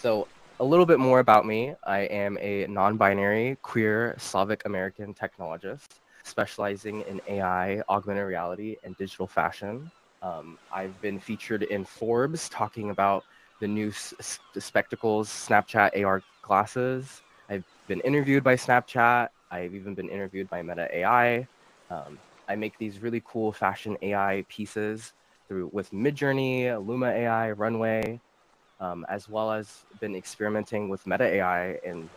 So, a little bit more about me. I am a non-binary, queer, Slavic American technologist specializing in AI, augmented reality, and digital fashion. I've been featured in Forbes talking about the new spectacles, Snapchat AR glasses. I've been interviewed by Snapchat. I've even been interviewed by Meta AI. I make these really cool fashion AI pieces with Midjourney, Luma AI, Runway, as well as been experimenting with Meta AI. And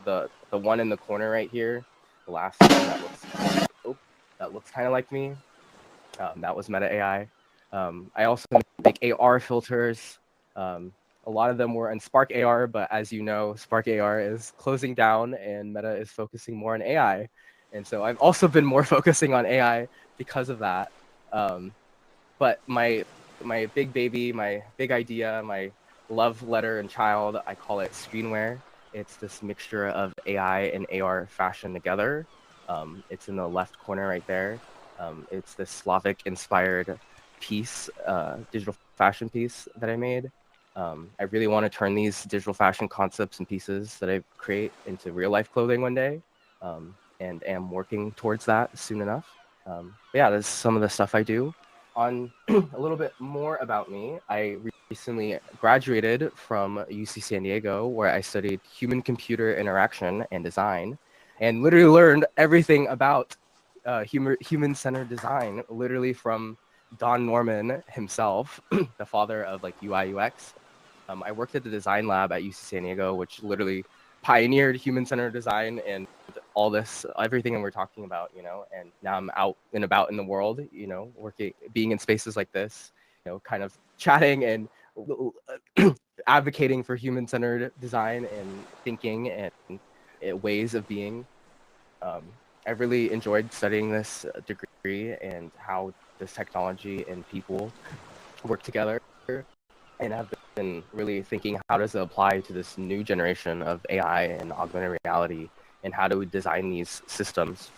the one in the corner right here, the last one that looks kind of like me, that was Meta AI. I also make AR filters. A lot of them were in Spark AR, but as you know, Spark AR is closing down and Meta is focusing more on AI. And so I've also been more focusing on AI because of that. But my big baby, my big idea, my love letter and child, I call it screenwear. It's this mixture of AI and AR fashion together. It's in the left corner right there. It's this Slavic inspired piece, digital fashion piece that I made. I really want to turn these digital fashion concepts and pieces that I create into real life clothing one day, and am working towards that soon enough. But yeah, that's some of the stuff I do. On a little bit more about me, I recently graduated from UC San Diego, where I studied human computer interaction and design, and literally learned everything about human centered design, literally from Don Norman himself, the father of like UI UX. I worked at the design lab at UC San Diego, which literally pioneered human centered design and all this, everything that we're talking about, and now I'm out and about in the world, working, being in spaces like this, kind of chatting and advocating for human centered design and thinking and ways of being. I really enjoyed studying this degree and how this technology and people work together, and have been really thinking, how does it apply to this new generation of AI and augmented reality, and how do we design these systems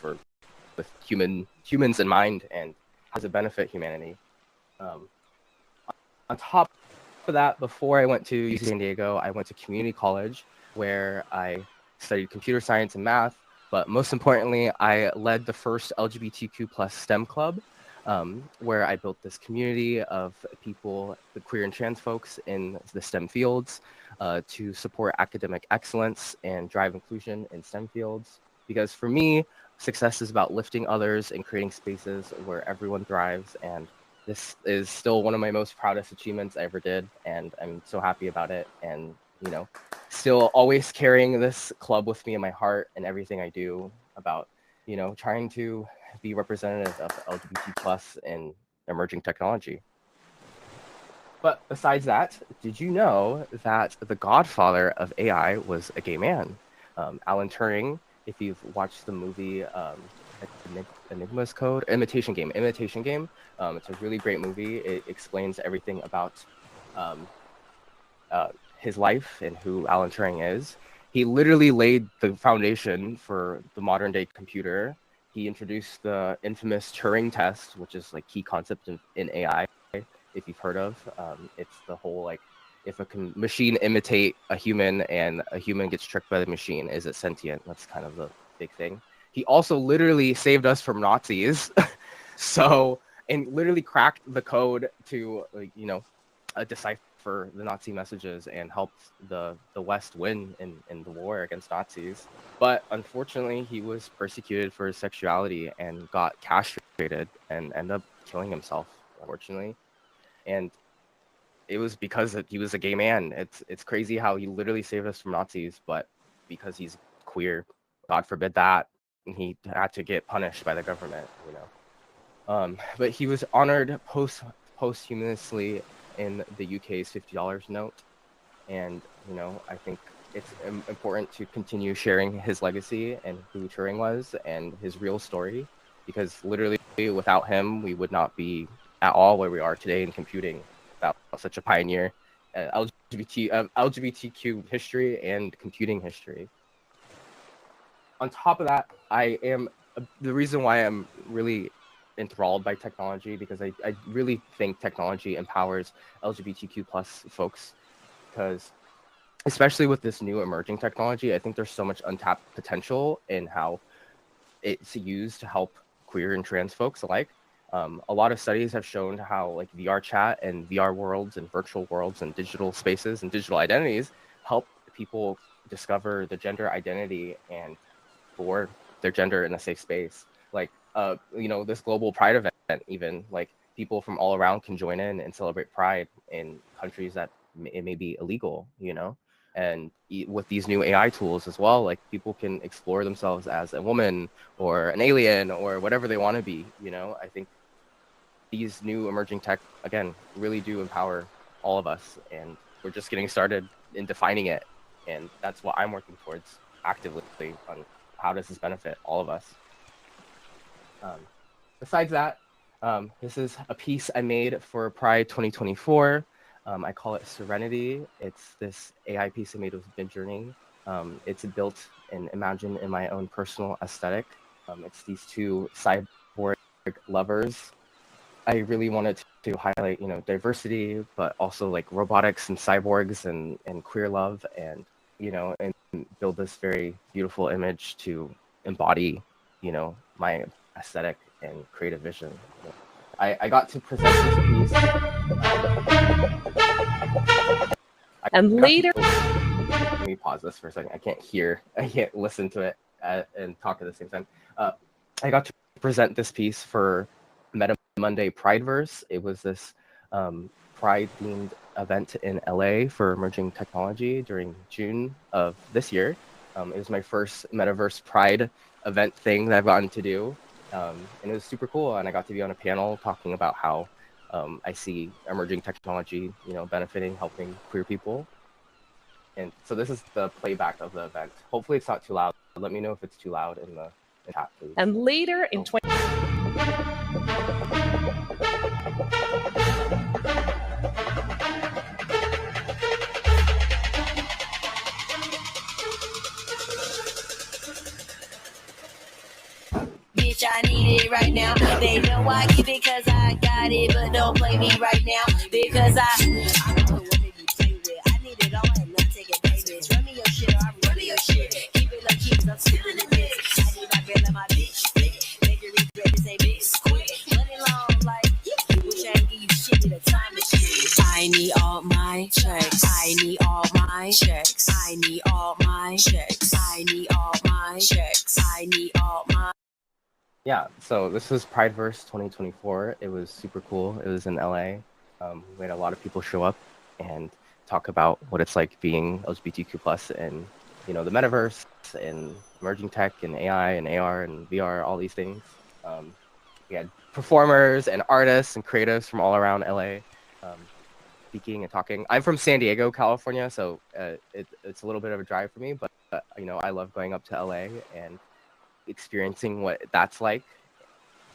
with humans in mind, and how does it benefit humanity? Um, on top of that, before I went to UC San Diego, I went to community college where I studied computer science and math. But most importantly, I led the first LGBTQ plus STEM club, where I built this community of people, the queer and trans folks in the STEM fields, to support academic excellence and drive inclusion in STEM fields. Because for me, success is about lifting others and creating spaces where everyone thrives. And this is still one of my most proudest achievements I ever did, and I'm so happy about it. And still always carrying this club with me in my heart and everything I do, about trying to be representative of LGBT plus in emerging technology. But besides that, did you know that the godfather of AI was a gay man? Alan Turing, if you've watched the movie Enigma's Code, Imitation Game, it's a really great movie. It explains everything about um, his life and who Alan Turing is. He literally laid the foundation for the modern day computer. He introduced the infamous Turing test, which is like key concept in AI, if you've heard of. It's the whole like, if a machine imitate a human and a human gets tricked by the machine, is it sentient? That's kind of the big thing. He also literally saved us from Nazis. So, and literally cracked the code to decipher the Nazi messages and helped the West win in the war against Nazis. But unfortunately, he was persecuted for his sexuality and got castrated and ended up killing himself, unfortunately. And it was because he was a gay man. It's crazy how he literally saved us from Nazis, but because he's queer, God forbid that, and he had to get punished by the government. But he was honored posthumously in the UK's $50 note, and I think it's important to continue sharing his legacy and who Turing was and his real story, because literally without him, we would not be at all where we are today in computing, without such a pioneer, LGBTQ history and computing history. On top of that, I am the reason why I'm really enthralled by technology, because I really think technology empowers LGBTQ plus folks, because especially with this new emerging technology, I think there's so much untapped potential in how it's used to help queer and trans folks alike. A lot of studies have shown how like VR chat and VR worlds and virtual worlds and digital spaces and digital identities help people discover the gender identity and for their gender in a safe space. Like, this global Pride event, even like people from all around can join in and celebrate Pride in countries that it may be illegal, and with these new AI tools as well, like people can explore themselves as a woman or an alien or whatever they want to be. I think these new emerging tech, again, really do empower all of us, and we're just getting started in defining it. And that's what I'm working towards actively on how does this benefit all of us. Besides that, this is a piece I made for Pride 2024. I call it Serenity. It's this AI piece I made with Midjourney. It's built and imagined in my own personal aesthetic. It's these two cyborg lovers. I really wanted to highlight, diversity, but also like robotics and cyborgs and queer love, and and build this very beautiful image to embody, my aesthetic and creative vision. I got to present this piece. And later, let me pause this for a second. I can't listen to it and talk at the same time. I got to present this piece for Meta Monday Prideverse. It was this Pride themed event in LA for emerging technology during June of this year. It was my first Metaverse Pride event thing that I've gotten to do. And it was super cool. And I got to be on a panel talking about how I see emerging technology, benefiting, helping queer people. And so this is the playback of the event. Hopefully it's not too loud. Let me know if it's too loud in the chat, please. And later in 20... Bitch, I need it right now. They know I give it cause I got it, but don't play me right now because I know what you play with. I need it all and not take it, baby. Run me your shit or I run me your shit. Keep it low key cause I'm still in the mix. I need my girl and my bitch. Make you regret this ain't bitch. Quick, money long like wish I ain't give you shit in a time machine. I need all my checks. I need all my checks. I need all my checks. I need all my checks. I need all my. Yeah, so this was Prideverse 2024. It was super cool. It was in LA. We had a lot of people show up and talk about what it's like being LGBTQ plus and the metaverse and emerging tech and AI and AR and VR, all these things. We had performers and artists and creatives from all around LA speaking and talking. I'm from San Diego, California, so it's a little bit of a drive for me, but I love going up to LA and experiencing what that's like.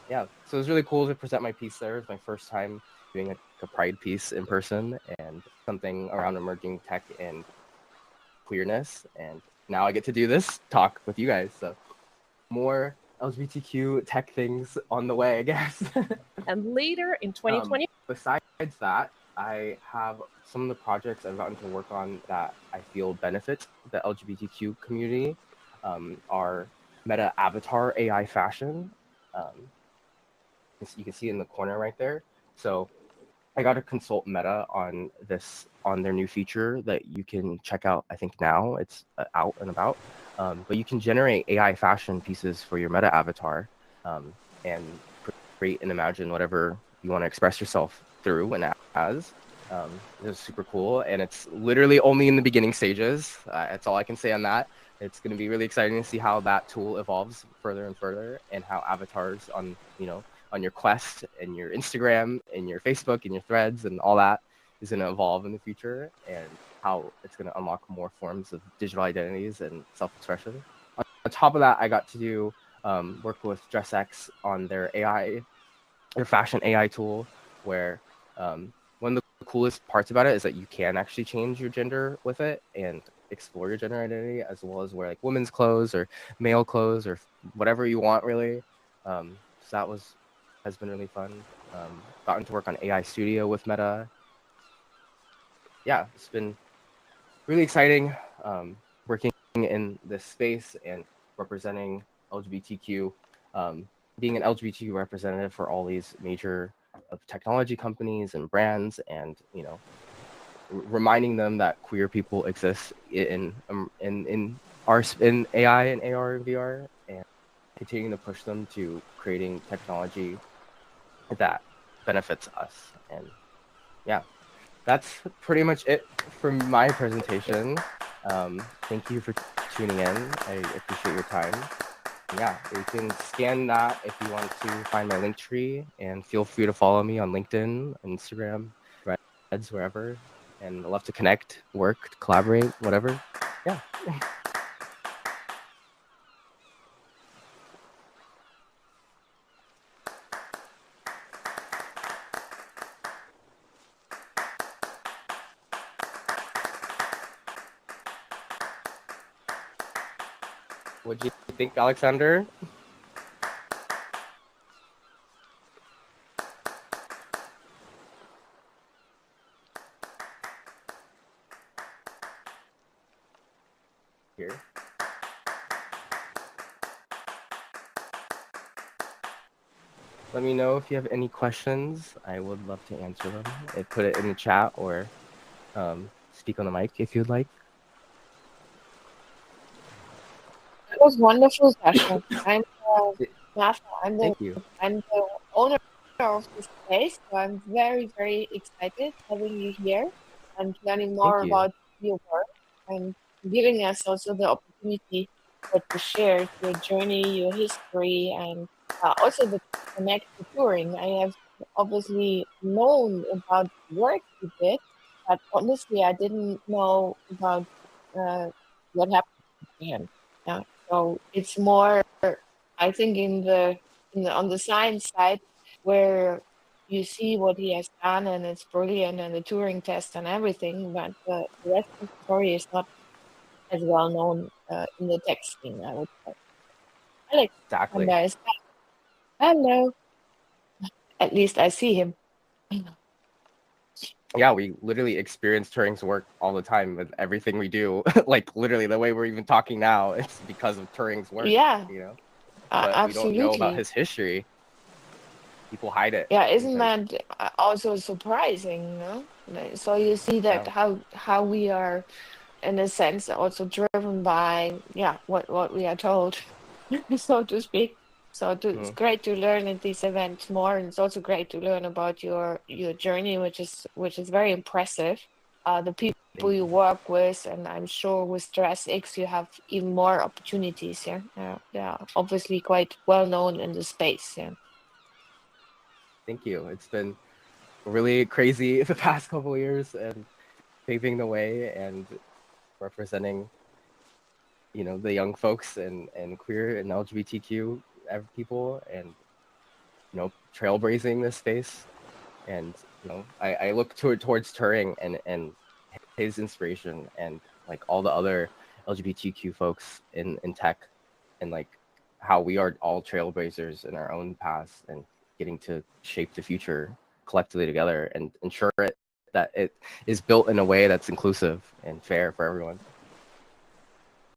Yeah, so it was really cool to present my piece there. It was my first time doing a Pride piece in person and something around emerging tech and queerness, and now I get to do this talk with you guys. So more LGBTQ tech things on the way, I guess. And later in 2020. Besides that, I have some of the projects I've gotten to work on that I feel benefit the LGBTQ community are Meta Avatar AI fashion. You can see in the corner right there. So I got to consult Meta on their new feature that you can check out. I think now it's out and about. But you can generate AI fashion pieces for your Meta avatar and create and imagine whatever you want to express yourself through and as. It's super cool, and it's literally only in the beginning stages. That's all I can say on that. It's going to be really exciting to see how that tool evolves further and further, and how avatars on your Quest and your Instagram and your Facebook and your Threads and all that is going to evolve in the future, and how it's going to unlock more forms of digital identities and self-expression. On top of that, I got to do work with DressX on their fashion AI tool, where one of the coolest parts about it is that you can actually change your gender with it and explore your gender identity, as well as wear like women's clothes or male clothes or whatever you want, really. So that has been really fun. Gotten to work on AI Studio with Meta. Yeah, it's been really exciting working in this space and representing LGBTQ, being an LGBTQ representative for all these major technology companies and brands, and reminding them that queer people exist in AI and AR and VR, and continuing to push them to creating technology that benefits us. And yeah, that's pretty much it for my presentation. Thank you for tuning in. I appreciate your time. And yeah, you can scan that if you want to find my link tree, and feel free to follow me on LinkedIn, Instagram, Threads, wherever. And I'd love to connect, work, collaborate, whatever. Yeah. What do you think, Alexander? Here. Let me know if you have any questions. I would love to answer them. Put it in the chat, or speak on the mic if you'd like. It was wonderful, Sasha. Sasha. Thank you. I'm the owner of this place, so I'm very, very excited having you here and learning more Thank you. about your work, and giving us also the opportunity to share your journey, your history, and also the connect to touring. I have obviously known about the work you did, but honestly, I didn't know about what happened to him. Yeah. So it's more, I think, on the science side, where you see what he has done and it's brilliant, and the Turing test and everything, but the rest of the story is not as well known in the texting, I would say. Exactly. Alexander is back. Hello. At least I see him. Yeah, we literally experience Turing's work all the time with everything we do. Like literally the way we're even talking now, it's because of Turing's work. Yeah, But we don't know about absolutely. his history. People hide it. Yeah, isn't sometimes. that also surprising, no? So you see that how we are, in a sense, also driven by, yeah, what we are told, so to speak. So it's great to learn at these events more, and it's also great to learn about your journey, which is very impressive. The people you work with, and I'm sure with Stress X you have even more opportunities. Yeah, obviously quite well known in the space. Yeah. Thank you. It's been really crazy the past couple of years, and paving the way and representing, the young folks and queer and LGBTQ people, and trailblazing this space. And I look towards Turing and his inspiration, and like all the other LGBTQ folks in tech, and like how we are all trailblazers in our own paths, and getting to shape the future collectively together, and ensure that it is built in a way that's inclusive and fair for everyone.